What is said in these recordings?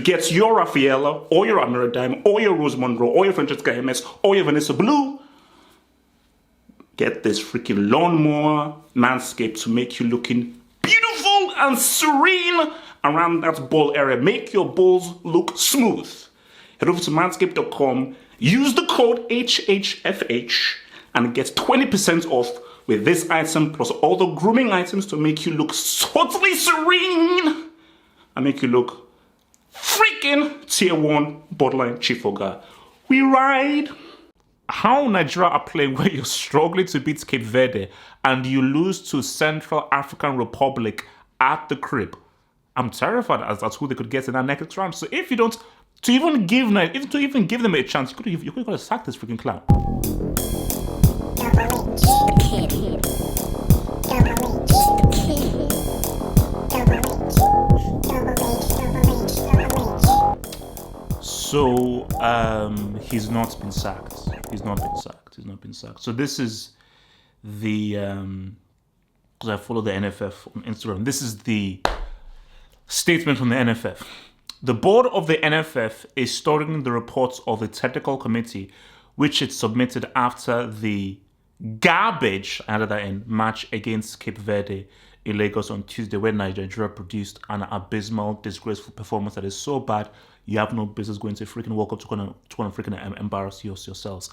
get your Rafaela, or your Amira Dime, or your Rose Monroe, or your Francesca Hermes, or your Vanessa Blue. Get this freaking lawnmower Manscaped to make you looking beautiful and serene around that ball area. Make your balls look smooth. Head over to manscaped.com, use the code HHFH, and get 20% off with this item plus all the grooming items to make you look totally serene and make you look freaking tier 1 borderline Chifoga. We ride. How Nigeria are playing where you're struggling to beat Cape Verde and you lose to Central African Republic at the crib. I'm terrified as that's who they could get in that next round. So if you don't, to even give them a chance, you could have sacked this freaking clown. So he's not been sacked. He's not been sacked. So this is the because I follow the NFF on Instagram. This is the statement from the NFF. The board of the NFF is storing the reports of the technical committee, which it submitted after the garbage match against Cape Verde in Lagos on Tuesday, where Nigeria produced an abysmal, disgraceful performance that is so bad you have no business going to a freaking World Cup to freaking embarrass yourselves.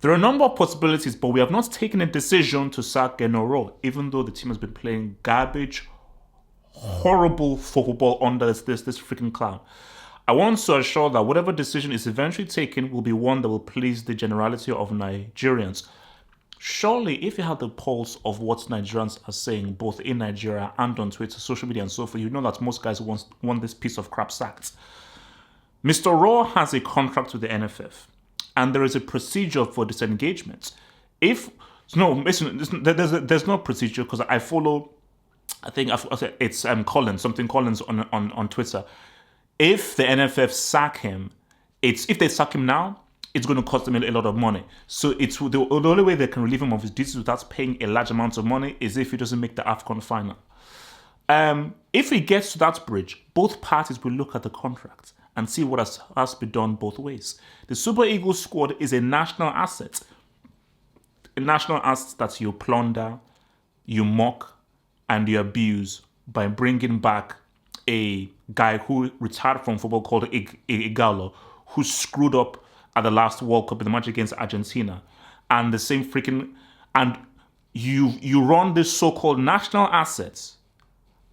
There are a number of possibilities, but we have not taken a decision to sack Rohr, even though the team has been playing garbage, horrible football under this freaking clown. I want to assure that whatever decision is eventually taken will be one that will please the generality of Nigerians. Surely, if you have the pulse of what Nigerians are saying, both in Nigeria and on Twitter, social media, and so forth, you know that most guys want this piece of crap sacked. Mr. Rohr has a contract with the NFF, and there is a procedure for disengagement. There's no procedure because I follow. I think it's Collins on Twitter. If the NFF sack him, if they sack him now, it's going to cost them a lot of money. So it's the only way they can relieve him of his duties without paying a large amount of money is if he doesn't make the AFCON final. If he gets to that bridge, both parties will look at the contract and see what has to be done both ways. The Super Eagles squad is a national asset. A national asset that you plunder, you mock, and you abuse by bringing back a guy who retired from football called Igalo, who screwed up at the last World Cup in the match against Argentina. And the same and you run this so-called national assets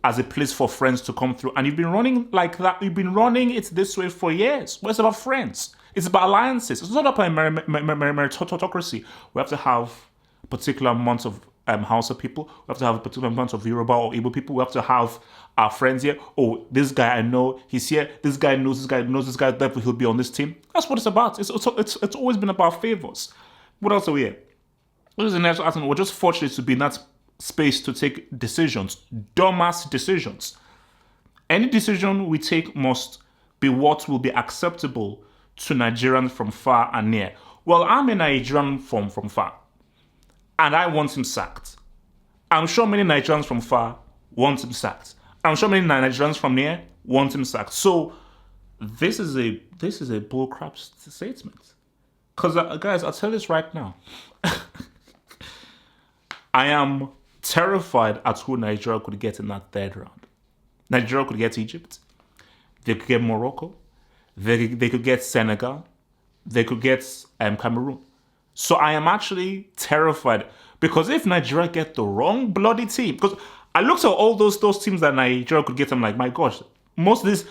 as a place for friends to come through. And you've been running like that. You've been running it this way for years. Well, it's about friends. It's about alliances. It's not about meritocracy. We have to have a particular amount of Hausa people. We have to have a particular amount of Yoruba or Igbo people. We have to have our friends here. Oh, this guy I know, he's here. This guy knows this guy, therefore he'll be on this team. That's what it's about. It's always been about favors. What else are we here? What is the national anthem? We're just fortunate to be in that space to take decisions, dumbass decisions. Any decision we take must be what will be acceptable to Nigerians from far and near. Well, I'm a Nigerian from far, and I want him sacked. I'm sure many Nigerians from far want him sacked. I'm sure many Nigerians from near want him sacked. So this is a bullcrap statement. Because guys, I'll tell you this right now. I am terrified at who Nigeria could get in that third round. Nigeria could get Egypt. They could get Morocco. They could get Senegal. They could get Cameroon. So I am actually terrified because if Nigeria get the wrong bloody team, because I looked at all those teams that Nigeria could get, I'm like, my gosh, most of this,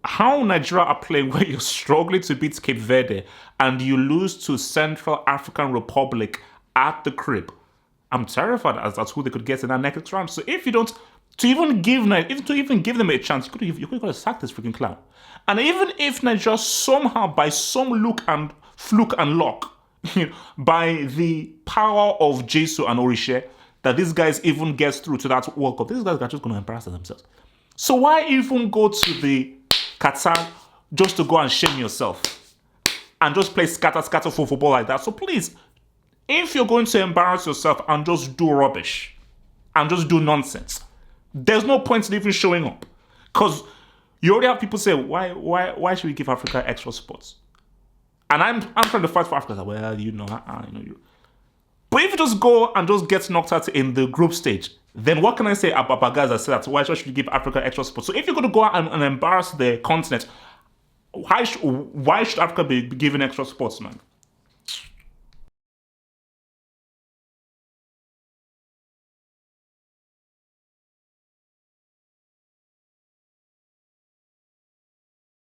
how Nigeria are playing where you're struggling to beat Cape Verde and you lose to Central African Republic at the crib. I'm terrified as that's who they could get in that next round. So if you don't, to even give them a chance, you could have sacked this freaking clown. And even if Nigeria somehow, by some look and fluke and luck, by the power of Jesu and Orishe, that these guys even gets through to that World Cup, these guys are just going to embarrass themselves. So why even go to the Qatar just to go and shame yourself and just play scatter for football like that? So please, if you're going to embarrass yourself and just do rubbish and just do nonsense, there's no point in even showing up. Because You already have people say, why should we give Africa extra spots? And I'm trying to fight for Africa. Like, well, you. But if you just go and just get knocked out in the group stage, then what can I say about guys that say that? Why should you give Africa extra spots? So if you're going to go out and embarrass the continent, why should Africa be given extra spots, man?